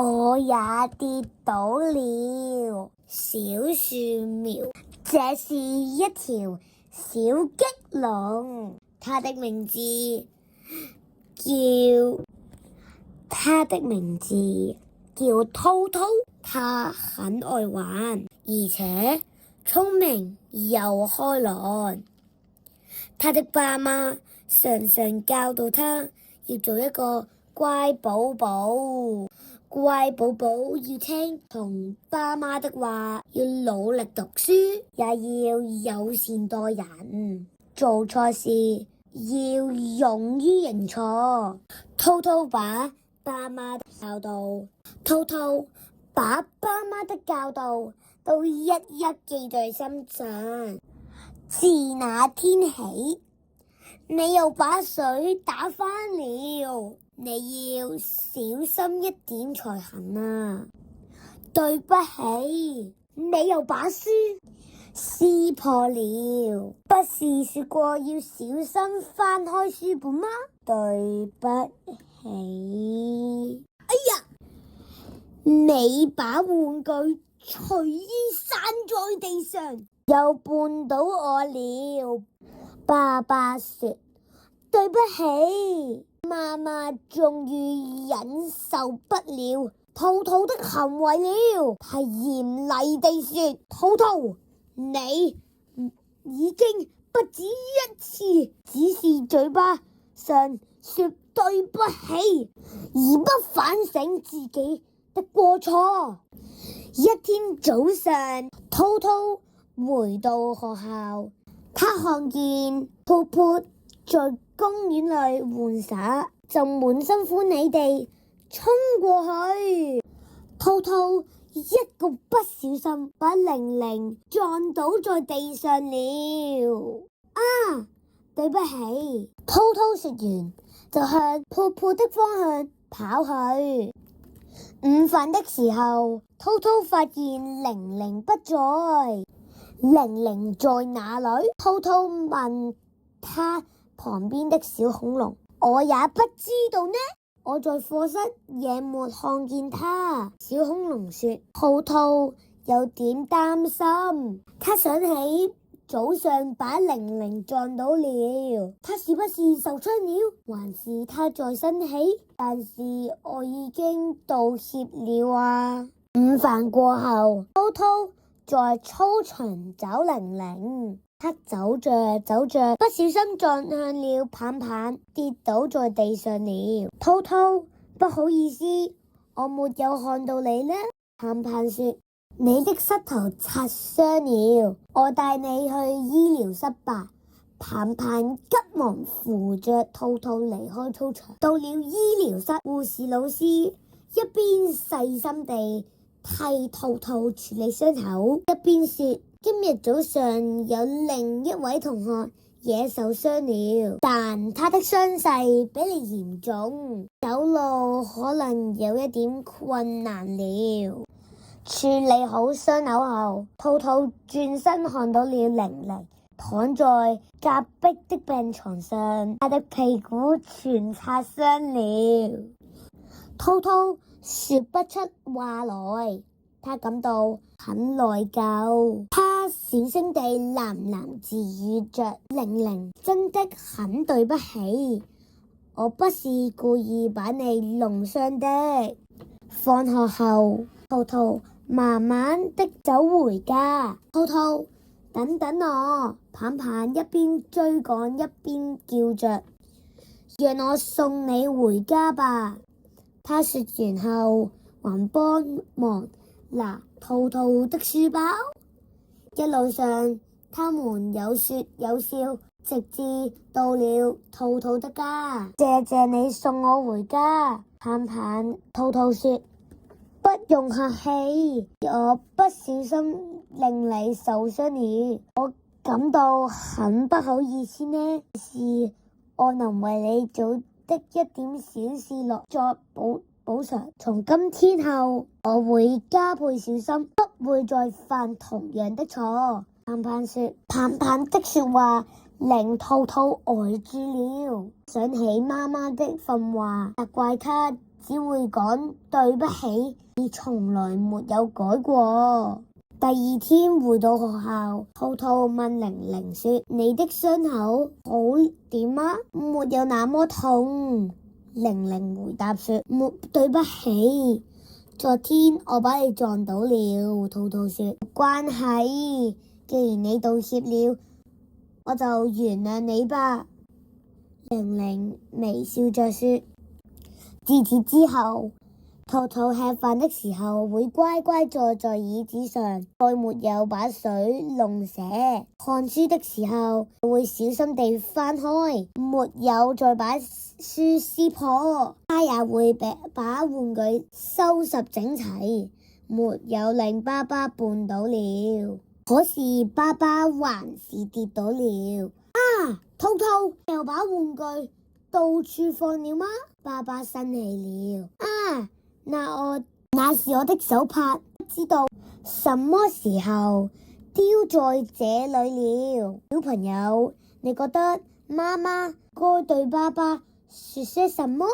我也跌倒了。小樹苗，這是一條小棘龍，它的名字叫濤濤。它很愛玩，而且聰明又開朗。它的爸媽常常教導它要做一個乖寶寶。乖寶寶要聽從爸媽的話，要努力讀書，也要友善待人，做錯事要勇於認錯。濤濤把爸媽的教導都一一記在心上。自那天起，你又把水打翻了，你要小心一點才行啊！對不起，你又把書撕破了，不是說過要小心翻開書本嗎？對不起。哎呀，你把玩具隨意散在地上，又絆倒我了。爸爸說對不起。媽媽終於忍受不了濤濤的行為了，她嚴厲地說：濤濤，你已經不止一次只是嘴巴上說對不起，而不反省自己的過錯。一天早上，濤濤回到學校，他看見潑潑在公園裏玩耍，就滿心歡喜地衝過去。濤濤一個不小心把玲玲撞倒在地上了。啊，對不起。濤濤說完就向潑潑的方向跑去。午飯的時候，濤濤發現玲玲不在。玲玲在哪裡？濤濤問他旁邊的小恐龍。我也不知道呢，我在課室也沒看見他。小恐龍說。濤濤有點擔心，他想起早上把玲玲撞到了，他是不是受傷了，還是他在生氣？但是我已經道歉了啊。午飯過後，濤濤在操場找玲玲，他走着走着，不小心撞向了棒棒，跌倒在地上了。濤濤，不好意思，我沒有看到你呢。棒棒說。你的膝頭擦傷了，我帶你去醫療室吧。棒棒急忙扶着濤濤離開操場，到了醫療室，護士老師一邊細心地替濤濤處理傷口，一邊說：今日早上有另一位同學也受傷了，但他的傷勢比你嚴重，走路可能有一點困難了。處理好傷口後，濤濤轉身看到了玲玲躺在隔壁的病床上，她的屁股全擦傷了。濤濤說不出話來，他感到很內疚。他小聲地喃喃自語着：玲玲，真的很對不起，我不是故意把你弄傷的。放學後，濤濤慢慢的走回家。濤濤，等等我！棒棒一邊追趕一邊叫着：讓我送你回家吧。他說完後，還幫忙拿濤濤的書包。一路上，他們有說有笑，直至到了濤濤的家。謝謝你送我回家。棒棒，濤濤說。不用客氣，我不小心令你受傷了，我感到很不好意思呢。是我能為你做的一點小事作補償。從今天後，我會加倍小心，不會再犯同樣的錯。棒棒說。棒棒的說話令濤濤呆住了，想起媽媽的訓話，責怪他只會講對不起，而從來沒有改過。第二天回到學校，兔兔問玲玲說：你的傷口好點嗎？沒有那麼痛。玲玲回答說：對不起，昨天我把你撞到了。兔兔說：沒關係，既然你道歉了，我就原諒你吧。玲玲微笑着說。自此之後，兔兔吃飯的時候會乖乖坐在椅子上，再沒有把水弄瀉。看書的時候會小心地翻開，沒有再把書撕破。他也會把玩具收拾整齊，沒有令爸爸絆倒了。可是爸爸還是跌倒了。啊！兔兔又把玩具到處放了嗎？爸爸生氣了。啊！那是我的手帕，不知道什麼時候丟在這裏了。小朋友，你覺得媽媽該對爸爸說些什麼？